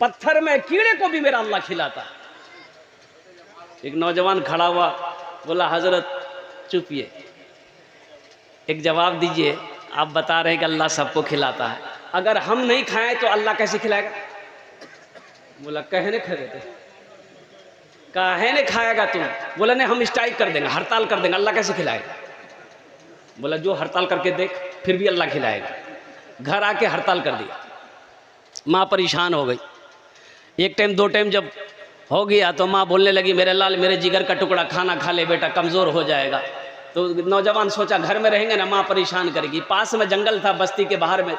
पत्थर में कीड़े को भी मेरा अल्लाह खिलाता है। एक नौजवान खड़ा हुआ, बोला हजरत चुपिए, एक जवाब दीजिए, आप बता रहे हैं कि अल्लाह सबको खिलाता है, अगर हम नहीं खाएं तो अल्लाह कैसे खिलाएगा? बोला कहने खाए थे, काहे ने खाएगा तुम? बोला नहीं, हम स्ट्राइक कर देंगे, हड़ताल कर देंगे, अल्लाह कैसे खिलाएगा? बोला जो हड़ताल करके देख, फिर भी अल्लाह खिलाएगा। घर आके हड़ताल कर दिया। माँ परेशान हो गई। एक टाइम दो टाइम जब हो गया तो माँ बोलने लगी, मेरे लाल मेरे जिगर का टुकड़ा, खाना खा ले बेटा, कमज़ोर हो जाएगा। तो नौजवान सोचा घर में रहेंगे ना माँ परेशान करेगी। पास में जंगल था, बस्ती के बाहर में,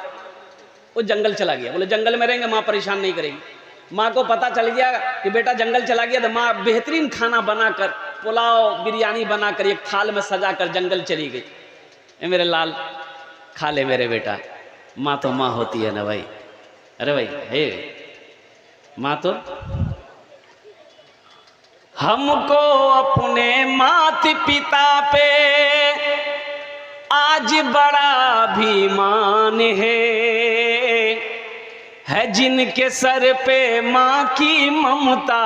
वो जंगल चला गया। बोले जंगल में रहेंगे, माँ परेशान नहीं करेगी। माँ को पता चल गया कि बेटा जंगल चला गया, तो माँ बेहतरीन खाना बनाकर, पुलाव बिरयानी बनाकर एक थाल में सजा कर जंगल चली गई। ए मेरे लाल खा ले मेरे बेटा, माँ तो माँ होती है ना भाई। अरे भाई हे माँ तो हमको अपने माता पिता पे आज बड़ा अभिमान है जिनके सर पे माँ की ममता,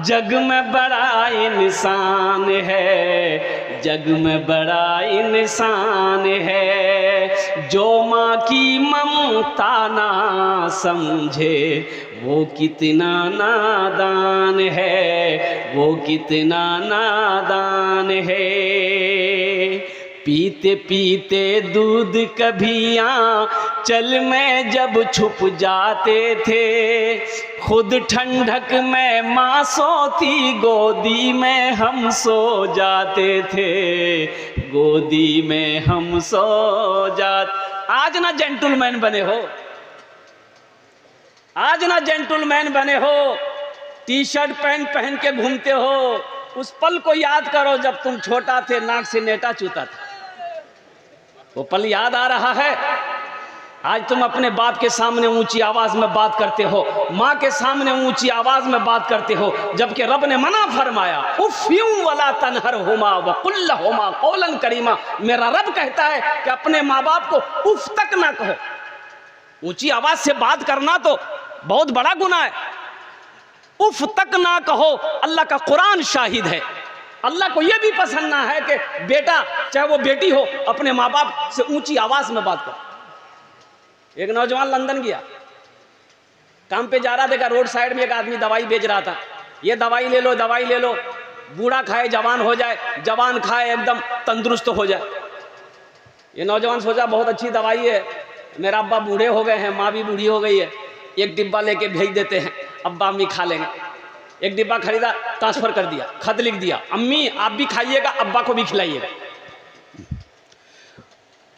जग में बड़ा इंसान है, जग में बड़ा इंसान है। जो माँ की ममता ना समझे वो कितना नादान है, वो कितना नादान है। पीते पीते दूध कभी आंचल में जब छुप जाते थे, खुद ठंडक में माँ सोती, गोदी में हम सो जाते थे, गोदी में हम सो जाते। आज ना जेंटलमैन बने हो, आज ना जेंटलमैन बने हो, टी शर्ट पैंट पहन के घूमते हो। उस पल को याद करो जब तुम छोटा थे, नाक से नेटा चूता था, वो पल याद आ रहा है। आज तुम अपने बाप के सामने ऊंची आवाज में बात करते हो, माँ के सामने ऊंची आवाज में बात करते हो, जबकि रब ने मना फरमाया, उफ़्यूं वला तनहरहुमा वक़ुल्लहुमा क़ौलन करीमा। मेरा रब कहता है कि अपने माँ बाप को उफ तक ना कहो। ऊंची आवाज से बात करना तो बहुत बड़ा गुनाह है, उफ तक ना कहो। अल्लाह का कुरान शाहिद है। अल्लाह को यह भी पसंद ना है कि बेटा चाहे वो बेटी हो अपने माँ बाप से ऊंची आवाज में बात करो। एक नौजवान लंदन गया, काम पे जा रहा, देखा रोड साइड में एक आदमी दवाई बेच रहा था। ये दवाई ले लो, दवाई ले लो, बूढ़ा खाए जवान हो जाए, जवान खाए एकदम तंदुरुस्त हो जाए। ये नौजवान सोचा बहुत अच्छी दवाई है, मेरा अब्बा बूढ़े हो गए हैं, माँ भी बूढ़ी हो गई है, एक डिब्बा लेके भेज देते हैं, अब्बा अम्मी खा लेंगे। एक डिब्बा खरीदा, ट्रांसफर कर दिया, खत लिख दिया, अम्मी आप भी खाइएगा, अब्बा को भी खिलाइएगा।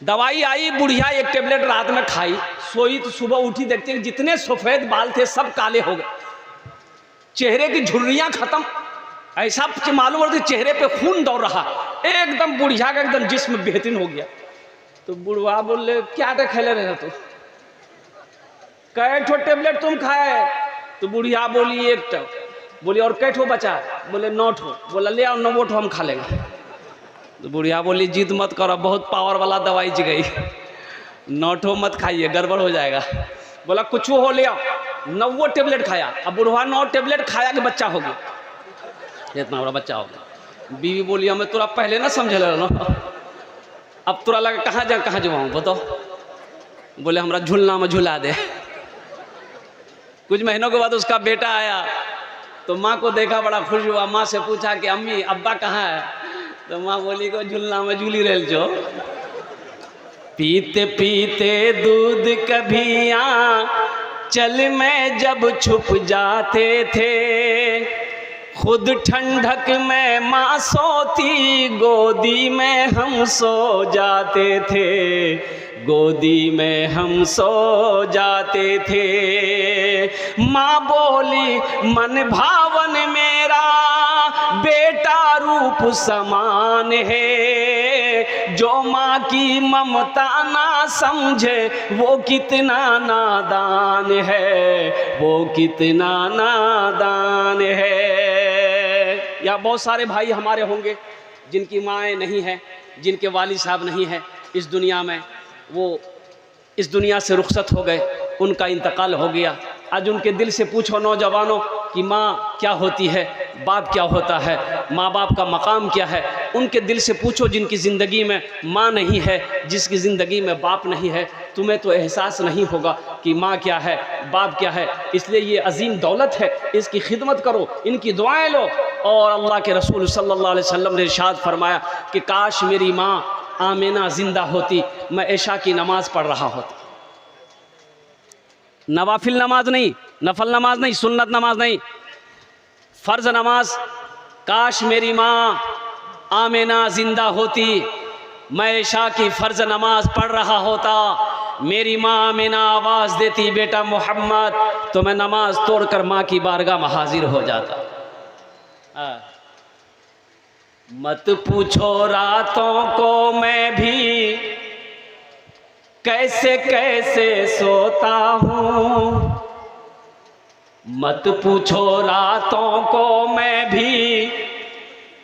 दवाई आई, बुढ़िया एक टेबलेट रात में खाई, सोई तो सुबह उठी, देखते हैं जितने सफेद बाल थे सब काले हो गए, चेहरे की झुर्रियां खत्म, ऐसा मालूम हो रहा चेहरे पे खून दौड़ रहा, एकदम बुढ़िया का एकदम जिस्म बेहतरीन हो गया। तो बुढ़वा बोले क्या खेले रहे तो कै ठो टेबलेट तुम खाए? तो बुढ़िया बोली एक ठो। बोली और कै ठो बचा? बोले 9 ठो। बोला ले आओ 9 ठो हम खा लेंगे। तो बुढ़िया बोली जिद मत करो, बहुत पावर वाला दवाई जी गई, 9 ठो मत खाइए, गड़बड़ हो जाएगा। बोला कुछ हो ले आओ, 9 टेबलेट खाया। अब बुढ़वा 9 टेबलेट खाया कि बच्चा हो गया, इतना बड़ा बच्चा हो गया। बीवी बोली हमें तुरा पहले ना समझ लो, अब तुरा लगा कहाँ जाऊँ बताओ। बोले हमरा झूलना में झूला दे। कुछ महीनों के बाद उसका बेटा आया तो माँ को देखा, बड़ा खुश हुआ, माँ से पूछा कि अम्मी अब्बा कहाँ है? तो माँ बोली को झूलना में झूली रेल जो। पीते पीते दूध कभी आंचल में जब छुप जाते थे, खुद ठंडक में माँ सोती, गोदी में हम सो जाते थे, गोदी में हम सो जाते थे। माँ बोली मन भावन मेरा बेटा रूप समान है, जो माँ की ममता ना समझे वो कितना नादान है, वो कितना नादान है। या बहुत सारे भाई हमारे होंगे जिनकी माएँ नहीं हैं, जिनके वालिद साहब नहीं हैं इस दुनिया में, वो इस दुनिया से रुखसत हो गए, उनका इंतकाल हो गया। आज उनके दिल से पूछो नौजवानों कि माँ क्या होती है, बाप क्या होता है, माँ बाप का मकाम क्या है। उनके दिल से पूछो जिनकी ज़िंदगी में माँ नहीं है, जिसकी ज़िंदगी में बाप नहीं है। तुम्हें तो एहसास नहीं होगा कि माँ क्या है, बाप क्या है। इसलिए ये अजीम दौलत है, इसकी खिदमत करो, इनकी दुआएं लो। और अल्लाह के रसूल सल्लल्लाहु अलैहि वसल्लम ने इरशाद फरमाया कि काश मेरी माँ आमिना ज़िंदा होती, मैं इशा की नमाज़ पढ़ रहा होता। नवाफिल नमाज नहीं, नफल नमाज नहीं, सुन्नत नमाज नहीं, फ़र्ज़ नमाज। काश मेरी माँ आमिना ज़िंदा होती, मैं इशा की फ़र्ज़ नमाज पढ़ रहा होता। मेरी माँ आमिना आवाज़ देती बेटा मोहम्मद, तो मैं नमाज तोड़कर माँ की बारगाह में हाजिर हो जाता। मत पूछो रातों को मैं भी कैसे कैसे सोता हूँ, मत पूछो रातों को मैं भी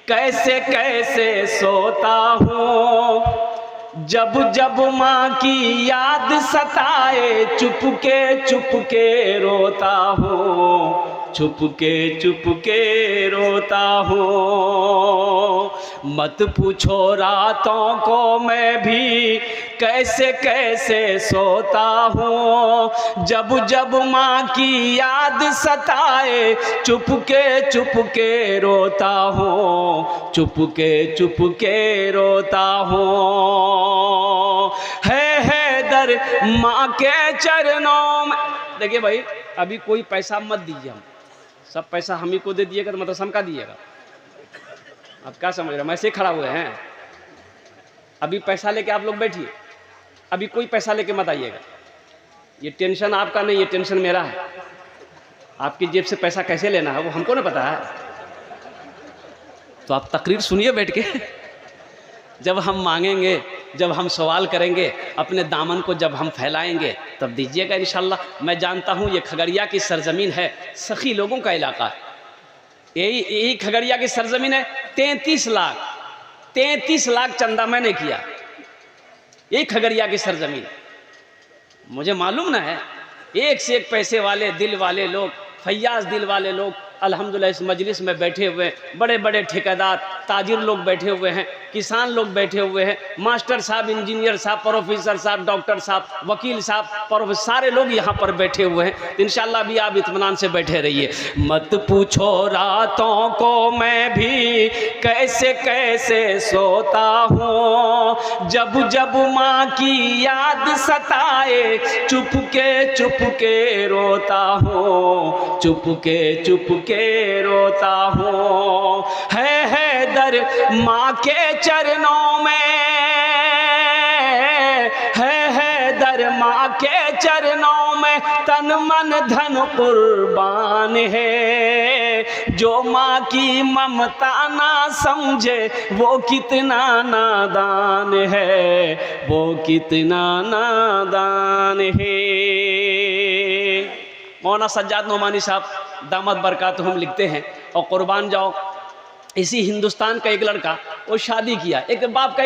कैसे कैसे सोता हूँ। जब जब माँ की याद सताए चुपके रोता हूँ, चुपके रोता हूँ। मत पूछो रातों को मैं भी कैसे कैसे सोता हूँ। जब जब माँ की याद सताए चुपके रोता हूँ, चुपके रोता हूँ। है दर माँ के चरणों में। देखिए भाई, अभी कोई पैसा मत दीजिए, हम सब पैसा हम ही को दे दिएगा तो मतलब सम का दिएगा। आप क्या समझ रहे हैं, हम ऐसे खड़ा हुए हैं। अभी पैसा लेके आप लोग बैठिए, अभी कोई पैसा लेके मत आइएगा। ये टेंशन आपका नहीं, ये टेंशन मेरा है। आपकी जेब से पैसा कैसे लेना है वो हमको ना पता है। तो आप तकरीर सुनिए बैठ के। जब हम मांगेंगे, जब हम सवाल करेंगे, अपने दामन को जब हम फैलाएंगे तब दीजिएगा इंशाल्लाह। मैं जानता हूँ ये खगड़िया की सरजमीन है, सखी लोगों का इलाका है। यही खगड़िया की सरजमीन है। 33 लाख चंदा मैंने किया, यही खगड़िया की सरजमीन। मुझे मालूम ना है, एक से एक पैसे वाले दिल वाले लोग, फैयाज दिल वाले लोग अल्हम्दुलिल्लाह इस मजलिस में बैठे हुए हैं। बड़े बड़े ठेकेदार, ताजिर लोग बैठे हुए हैं, किसान लोग बैठे हुए हैं, मास्टर साहब, इंजीनियर साहब, प्रोफेसर साहब, डॉक्टर साहब, वकील साहब, प्रोफेसर, सारे लोग यहाँ पर बैठे हुए हैं। तो इंशाल्लाह भी आप इत्मीनान से बैठे रहिए। मत पूछो रातों को मैं भी कैसे कैसे सोता हूँ। जब जब माँ की याद सताए चुपके रोता हूँ, चुपके रोता हूँ। है दर माँ के चरणों में, है दर माँ के चरणों में तन मन धन कुर्बान है। जो माँ की ममता ना समझे वो कितना नादान है, वो कितना नादान है। मौलाना सज्जाद नोमानी साहब दामद बरकातहुम लिखते हैं, और कुर्बान जाओ, इसी हिंदुस्तान का एक लड़का वो शादी किया, एक बाप का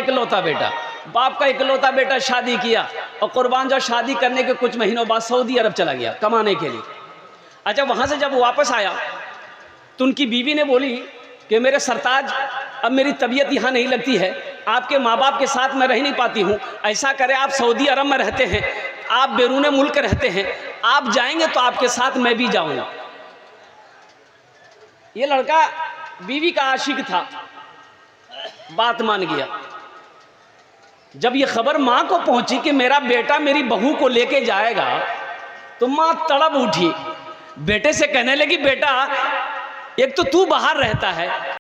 इकलौता बेटा शादी किया, और कुर्बान जाओ शादी करने के कुछ महीनों बाद सऊदी अरब चला गया कमाने के लिए। अच्छा, वहाँ से जब वो वापस आया तो उनकी बीवी ने बोली कि मेरे सरताज, अब मेरी तबीयत यहाँ नहीं लगती है, आपके माँ बाप के साथ मैं रह नहीं पाती हूँ। ऐसा करें, आप सऊदी अरब में रहते हैं, आप बैरून मुल्क रहते हैं, आप जाएंगे तो आपके साथ मैं भी जाऊँगा। ये लड़का बीवी का आशिक था, बात मान गया। जब ये खबर माँ को पहुंची कि मेरा बेटा मेरी बहू को लेके जाएगा, तो माँ तड़प उठी, बेटे से कहने लगी, बेटा एक तो तू बाहर रहता है,